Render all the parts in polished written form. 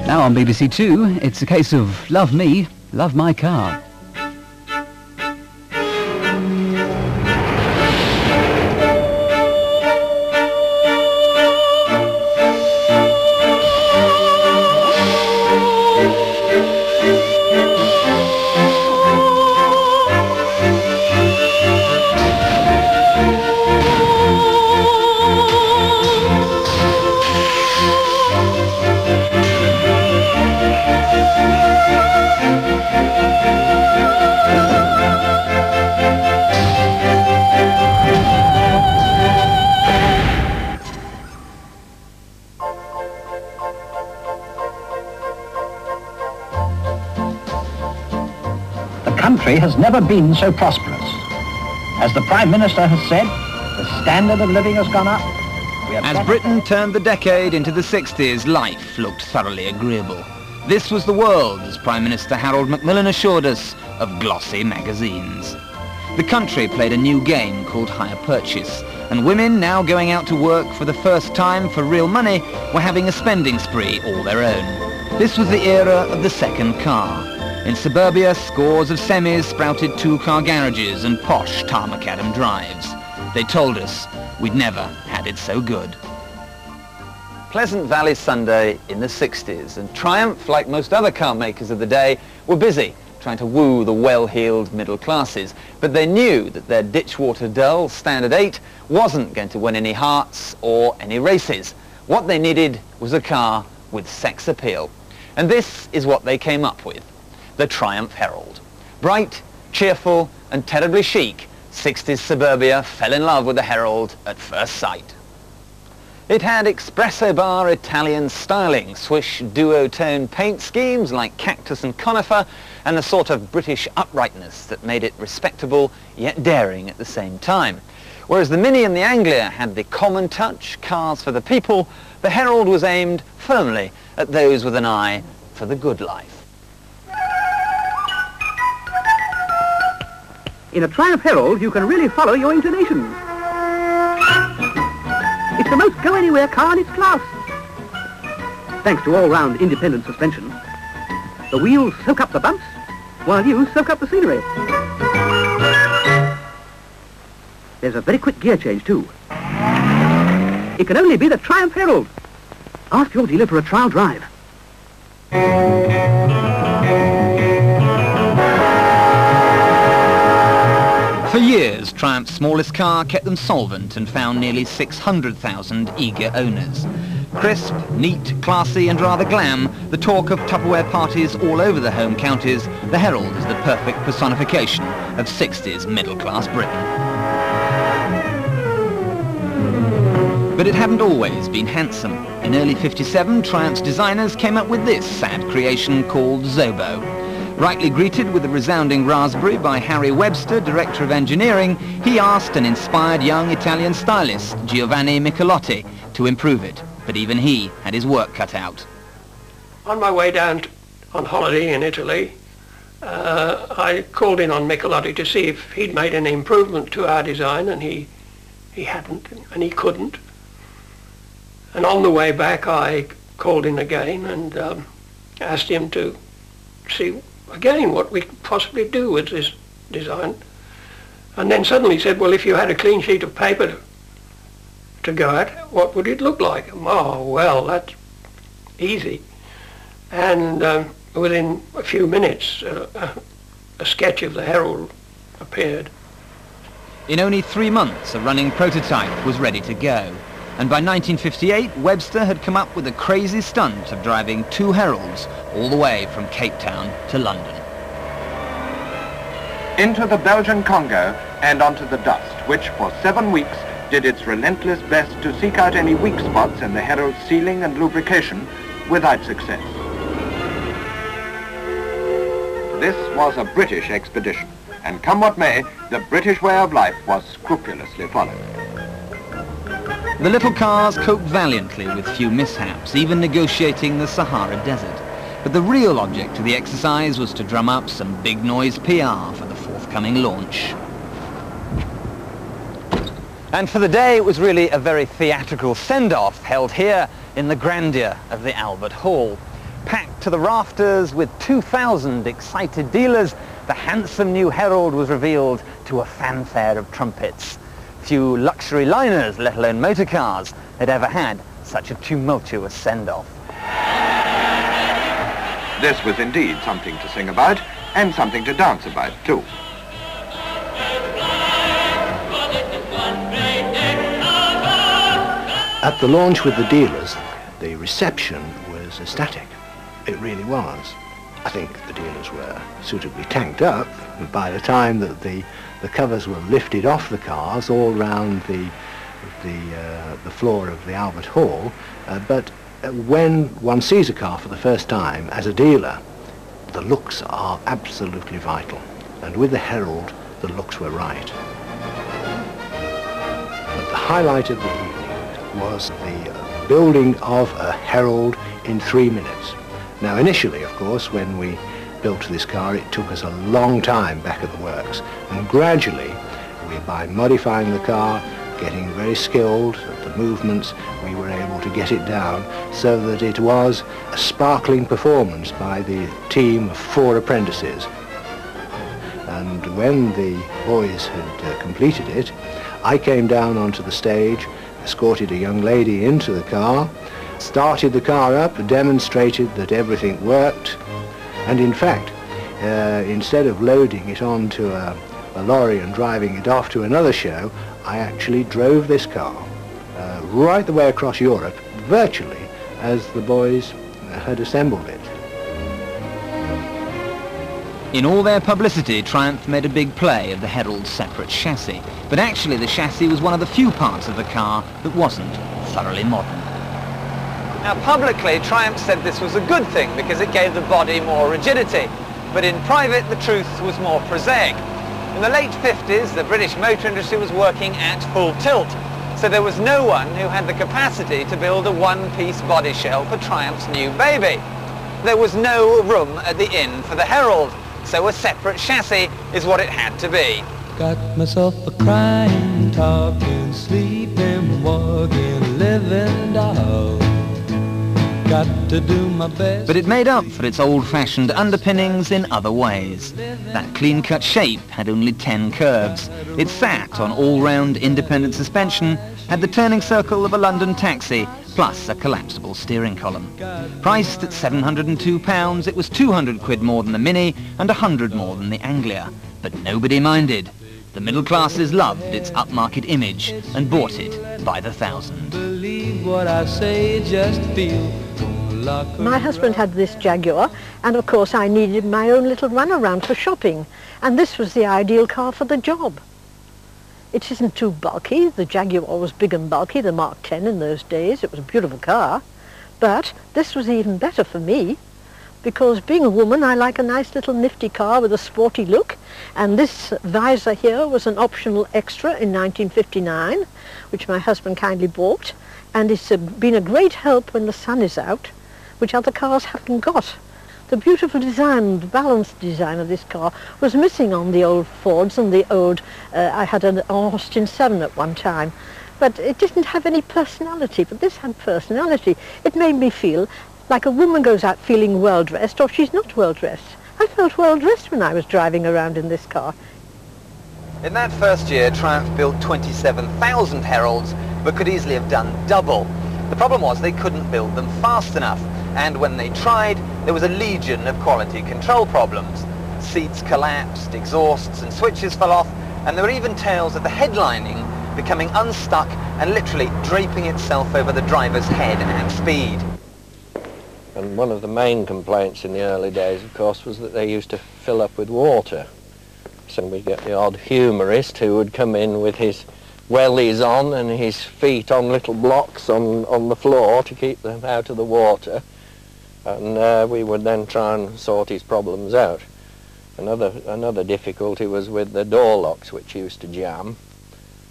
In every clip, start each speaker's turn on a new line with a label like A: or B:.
A: Now on BBC Two, it's a case of love me, love my car.
B: The country has never been so prosperous. As the Prime Minister has said, the standard of living has gone up.
C: As Britain turned the decade into the 60s, life looked thoroughly agreeable. This was the world, as Prime Minister Harold Macmillan assured us, of glossy magazines. The country played a new game called hire purchase, and women now going out to work for the first time for real money were having a spending spree all their own. This was the era of the second car. In suburbia, scores of semis sprouted two-car garages and posh tar-macadam drives. They told us we'd never had it so good. Pleasant Valley Sunday in the 60s, and Triumph, like most other car makers of the day, were busy trying to woo the well-heeled middle classes. But they knew that their ditchwater dull Standard 8 wasn't going to win any hearts or any races. What they needed was a car with sex appeal. And this is what they came up with. The Triumph Herald. Bright, cheerful and terribly chic, 60s suburbia fell in love with the Herald at first sight. It had espresso bar Italian styling, swish duotone paint schemes like cactus and conifer, and a sort of British uprightness that made it respectable yet daring at the same time. Whereas the Mini and the Anglia had the common touch, cars for the people, the Herald was aimed firmly at those with an eye for the good life.
D: In a Triumph Herald, you can really follow your inclinations. It's the most go-anywhere car in its class. Thanks to all-round independent suspension, the wheels soak up the bumps, while you soak up the scenery. There's a very quick gear change, too. It can only be the Triumph Herald. Ask your dealer for a trial drive.
C: For years, Triumph's smallest car kept them solvent and found nearly 600,000 eager owners. Crisp, neat, classy and rather glam, the talk of Tupperware parties all over the home counties, the Herald is the perfect personification of 60s middle-class Britain. But it hadn't always been handsome. In early '57, Triumph's designers came up with this sad creation called Zobo. Rightly greeted with a resounding raspberry by Harry Webster, Director of Engineering, he asked an inspired young Italian stylist, Giovanni Michelotti, to improve it. But even he had his work cut out.
E: On my way down on holiday in Italy, I called in on Michelotti to see if he'd made any improvement to our design, and he hadn't, and he couldn't. And on the way back, I called in again and asked him to see again what we could possibly do with this design. And then suddenly said, well, if you had a clean sheet of paper to go at, what would it look like? Oh, well, that's easy. And within a few minutes, a sketch of the Herald appeared.
C: In only 3 months, a running prototype was ready to go. And by 1958, Webster had come up with a crazy stunt of driving 2 Heralds all the way from Cape Town to London.
F: Into the Belgian Congo and onto the dust, which for 7 weeks did its relentless best to seek out any weak spots in the Herald's sealing and lubrication without success. This was a British expedition, and come what may, the British way of life was scrupulously followed.
C: The little cars coped valiantly with few mishaps, even negotiating the Sahara Desert. But the real object of the exercise was to drum up some big noise PR for the forthcoming launch. And for the day, it was really a very theatrical send-off held here in the grandeur of the Albert Hall. packed to the rafters with 2,000 excited dealers, the handsome new Herald was revealed to a fanfare of trumpets. Few luxury liners, let alone motor cars, had ever had such a tumultuous send-off.
F: This was indeed something to sing about, and something to dance about too.
G: At the launch with the dealers, the reception was ecstatic. It really was. I think the dealers were suitably tanked up by the time that the covers were lifted off the cars all round the floor of the Albert Hall. But when one sees a car for the first time as a dealer, the looks are absolutely vital. And with the Herald, the looks were right. But the highlight of the evening was the building of a Herald in 3 minutes. Now initially, of course, when we built this car, it took us a long time back at the works, and gradually, by modifying the car, getting very skilled at the movements, we were able to get it down so that it was a sparkling performance by the team of 4 apprentices. And when the boys had completed it, I came down onto the stage, escorted a young lady into the car, started the car up, demonstrated that everything worked, and in fact, instead of loading it onto a lorry and driving it off to another show, I actually drove this car right the way across Europe, virtually as the boys had assembled it.
C: In all their publicity, Triumph made a big play of the Herald's separate chassis, but actually the chassis was one of the few parts of the car that wasn't thoroughly modern. Now publicly, Triumph said this was a good thing because it gave the body more rigidity, but in private the truth was more prosaic. In the late 50s, the British motor industry was working at full tilt, so there was no one who had the capacity to build a one-piece body shell for Triumph's new baby. There was no room at the inn for the Herald, so a separate chassis is what it had to be.
H: Got myself a crying, talking, sleeping, walking, living doll. Got to do my best.
C: But it made up for its old-fashioned underpinnings in other ways. That clean-cut shape had only 10 curves. It sat on all-round independent suspension, had the turning circle of a London taxi, plus a collapsible steering column. Priced at £702, it was 200 quid more than the Mini and 100 more than the Anglia. But nobody minded. The middle classes loved its upmarket image and bought it by the thousand.
H: Believe what I say, just feel.
I: My husband had this Jaguar, and of course I needed my own little runaround for shopping, and this was the ideal car for the job. It isn't too bulky. The Jaguar was big and bulky, the Mark 10 in those days. It was a beautiful car, but this was even better for me, because being a woman I like a nice little nifty car with a sporty look, and this visor here was an optional extra in 1959, which my husband kindly bought, and it's been a great help when the sun is out, which other cars haven't got. The beautiful design, the balanced design of this car was missing on the old Fords and the old, I had an Austin 7 at one time, but it didn't have any personality, but this had personality. It made me feel like a woman goes out feeling well-dressed or she's not well-dressed. I felt well-dressed when I was driving around in this car.
C: In that first year, Triumph built 27,000 Heralds, but could easily have done double. The problem was they couldn't build them fast enough, and when they tried, there was a legion of quality control problems. Seats collapsed, exhausts and switches fell off, and there were even tales of the headlining becoming unstuck and literally draping itself over the driver's head at speed.
J: And one of the main complaints in the early days, of course, was that they used to fill up with water. So we'd get the odd humorist who would come in with his wellies on and his feet on little blocks on the floor to keep them out of the water. And we would then try and sort his problems out. Another difficulty was with the door locks, which used to jam.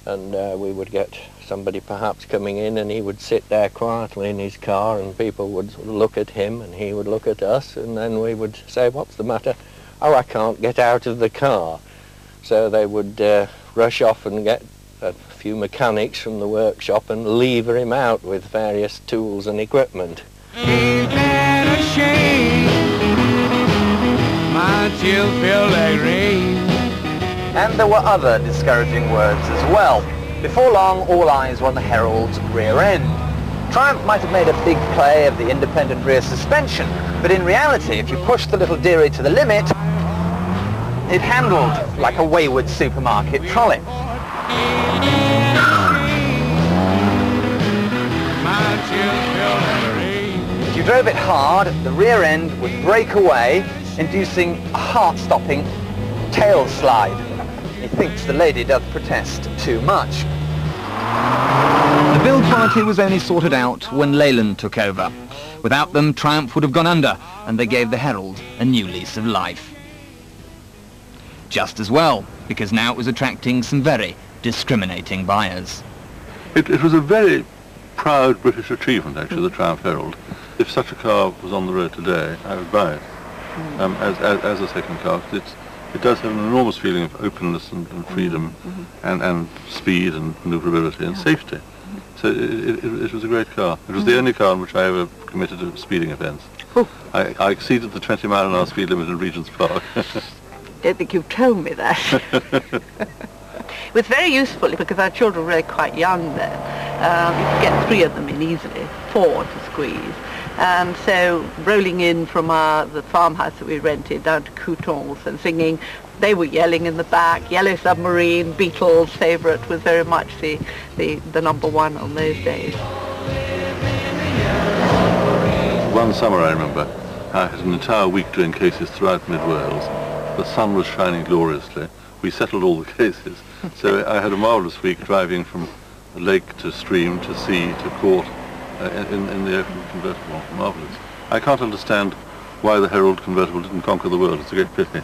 J: And we would get somebody perhaps coming in, and he would sit there quietly in his car, and people would sort of look at him and he would look at us, and then we would say, "What's the matter?" "Oh, I can't get out of the car." So they would rush off and get a few mechanics from the workshop and lever him out with various tools and equipment.
H: Ain't that a shame? chills feel like rain.
C: And there were other discouraging words as well. Before long, all eyes were on the Herald's rear end. Triumph might have made a big play of the independent rear suspension, but in reality, if you pushed the little dearie to the limit, it handled like a wayward supermarket trolley. If you drove it hard, the rear end would break away, inducing a heart-stopping tail slide. He thinks the lady doth protest too much. The build quality was only sorted out when Leyland took over. Without them, Triumph would have gone under, and they gave the Herald a new lease of life. Just as well, because now it was attracting some very discriminating buyers.
K: It was a very proud British achievement, actually, the Triumph Herald. If such a car was on the road today, I would buy it as a second car. It does have an enormous feeling of openness and freedom and speed and manoeuvrability and safety. So it was a great car. It was the only car in which I ever committed a speeding offence. I exceeded the 20-mile-an-hour speed limit in Regent's Park.
L: Don't think you've told me that. It was very useful because our children were really quite young then. You could get 3 of them in easily, 4 to squeeze. And so rolling in from the farmhouse that we rented down to Couton's and singing, they were yelling in the back, Yellow Submarine, Beatles' favourite was very much the number one on those days.
K: One summer I remember, I had an entire week doing cases throughout mid-Wales. The sun was shining gloriously. We settled all the cases. So I had a marvellous week driving from lake to stream to sea to court in the open convertible. Marvellous. I can't understand why the Herald convertible didn't conquer the world. It's a great pity.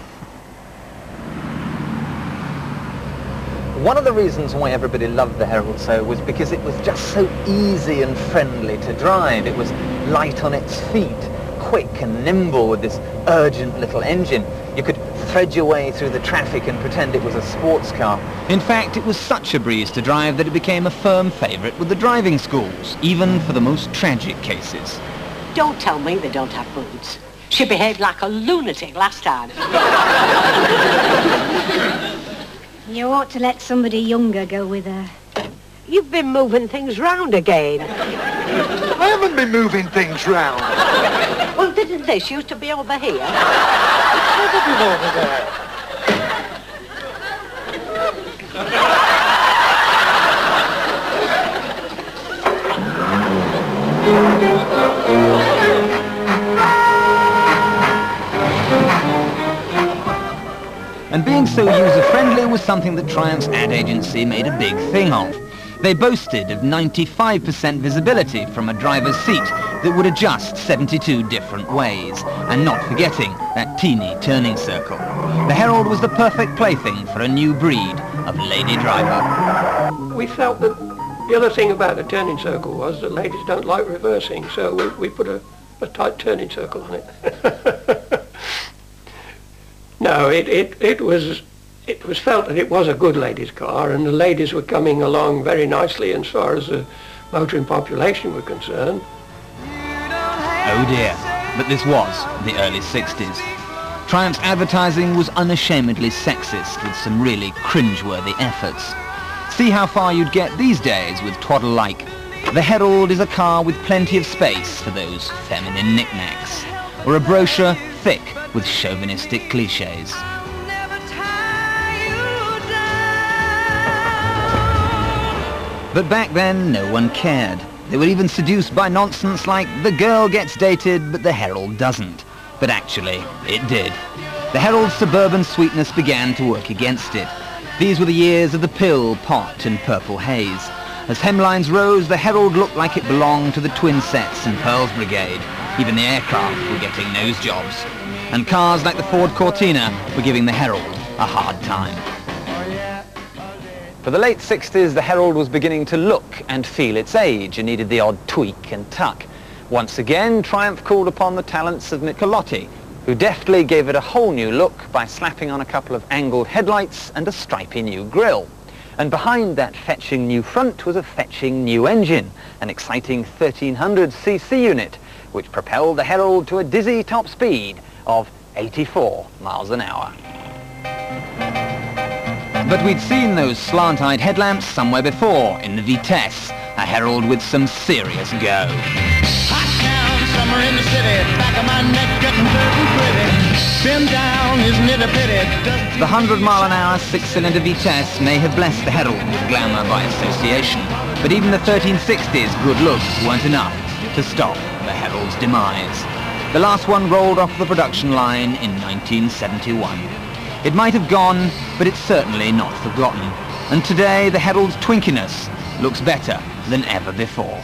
C: One of the reasons why everybody loved the Herald so was because it was just so easy and friendly to drive. It was light on its feet, quick and nimble with this urgent little engine. You could thread your way through the traffic and pretend it was a sports car. In fact, it was such a breeze to drive that it became a firm favourite with the driving schools, even for the most tragic cases.
M: Don't tell me they don't have boots. She behaved like a lunatic last time.
N: You ought to let somebody younger go with her.
M: You've been moving things round again.
O: I haven't been moving things round.
M: Well, didn't this used to be over here?
O: Should have been over there.
C: And being so user-friendly was something that Triumph's ad agency made a big thing of. They boasted of 95% visibility from a driver's seat that would adjust 72 different ways, and not forgetting that teeny turning circle. The Herald was the perfect plaything for a new breed of lady driver.
E: We felt that the other thing about the turning circle was that ladies don't like reversing, so we put a tight turning circle on it. No, it was felt that it was a good ladies' car, and the ladies were coming along very nicely as far as the motoring population were concerned.
C: Oh dear, but this was the early 60s. Triumph's advertising was unashamedly sexist with some really cringeworthy efforts. See how far you'd get these days with twaddle like, "The Herald is a car with plenty of space for those feminine knickknacks," or a brochure thick with chauvinistic cliches. But back then, no one cared. They were even seduced by nonsense like, the girl gets dated, but the Herald doesn't. But actually, it did. The Herald's suburban sweetness began to work against it. These were the years of the pill, pot, and purple haze. As hemlines rose, the Herald looked like it belonged to the Twin Sets and Pearls Brigade. Even the aircraft were getting nose jobs. And cars like the Ford Cortina were giving the Herald a hard time. For the late 60s, the Herald was beginning to look and feel its age and needed the odd tweak and tuck. Once again, Triumph called upon the talents of Michelotti, who deftly gave it a whole new look by slapping on a couple of angled headlights and a stripy new grille. And behind that fetching new front was a fetching new engine, an exciting 1300cc unit, which propelled the Herald to a dizzy top speed of 84 miles an hour. But we'd seen those slant-eyed headlamps somewhere before, in the Vitesse, a Herald with some serious go.
P: Hot town, summer in the city, back of my neck getting dirt and pretty. Been down, isn't it a pity?
C: The 100-mile-an-hour six-cylinder Vitesse may have blessed the Herald with glamour by association, but even the 1360's good looks weren't enough to stop the Herald's demise. The last one rolled off the production line in 1971. It might have gone, but it's certainly not forgotten. And today, the Herald's twinkiness looks better than ever before.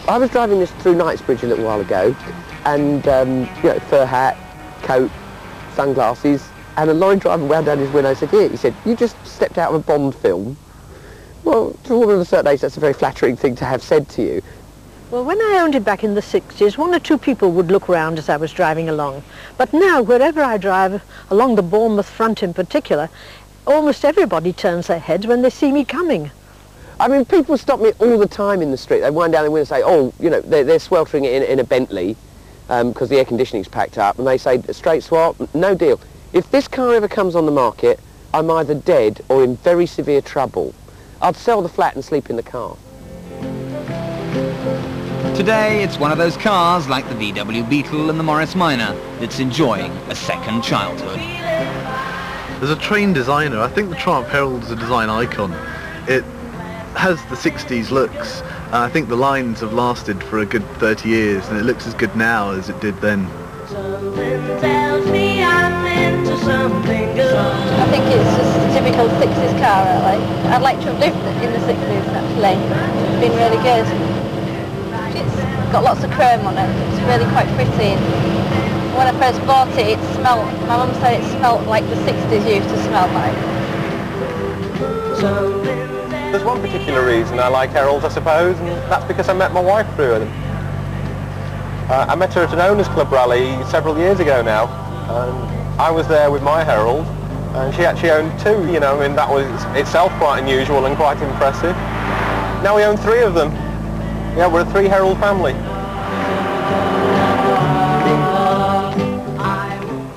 Q: I was driving this through Knightsbridge a little while ago, and, fur hat, coat, sunglasses, and a lorry driver wound down his window and said, "Here," he said, "you just stepped out of a Bond film." Well, to a woman of a certain age, that's a very flattering thing to have said to you.
I: Well, when I owned it back in the 60s, one or two people would look round as I was driving along. But now, wherever I drive, along the Bournemouth front in particular, almost everybody turns their heads when they see me coming.
Q: I mean, people stop me all the time in the street. They wind down the window and say, "Oh, they're sweltering in a Bentley because the air conditioning's packed up," and they say, "Straight swap, no deal." If this car ever comes on the market, I'm either dead or in very severe trouble. I'd sell the flat and sleep in the car.
C: Today, it's one of those cars, like the VW Beetle and the Morris Minor, that's enjoying a second childhood.
R: As a trained designer, I think the Triumph Herald is a design icon. It has the 60s looks, and I think the lines have lasted for a good 30 years, and it looks as good now as it did then.
I: Something tells me I'm into something good. I think it's just a typical 60s car, really. I'd like to have lived in the 60s, actually. It's been really good. It's got lots of chrome on it. It's really quite pretty. When I first bought it, my mum said it smelled like the 60s used to smell like.
S: There's one particular reason I like Heralds, I suppose, and that's because I met my wife through them. I met her at an owners club rally several years ago now, and I was there with my Herald, and she actually owned two, I mean, that was itself quite unusual and quite impressive. Now we own three of them. Yeah, we're a three Herald family.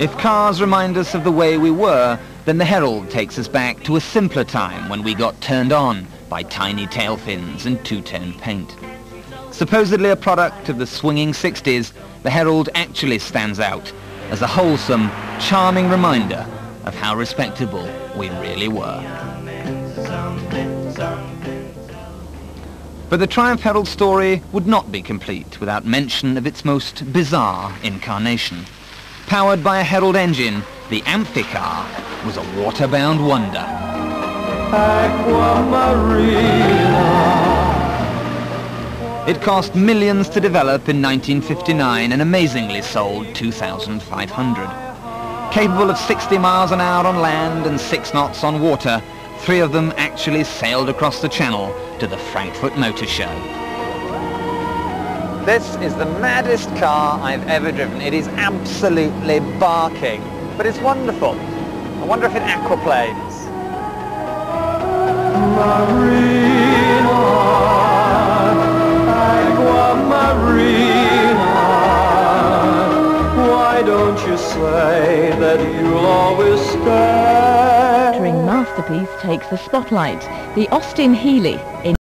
C: If cars remind us of the way we were, then the Herald takes us back to a simpler time when we got turned on by tiny tail fins and two-tone paint. Supposedly a product of the swinging 60s, the Herald actually stands out as a wholesome, charming reminder of how respectable we really were. But the Triumph Herald story would not be complete without mention of its most bizarre incarnation. Powered by a Herald engine, the Amphicar was a waterbound wonder. It cost millions to develop in 1959 and amazingly sold 2,500. Capable of 60 miles an hour on land and 6 knots on water, 3 of them actually sailed across the channel to the Frankfurt Motor Show. This is the maddest car I've ever driven. It is absolutely barking, but it's wonderful. I wonder if it aquaplanes.
H: Marina, Aqua Marina, why don't you say that you'll always stay?
T: Masterpiece takes the spotlight. The Austin Healey in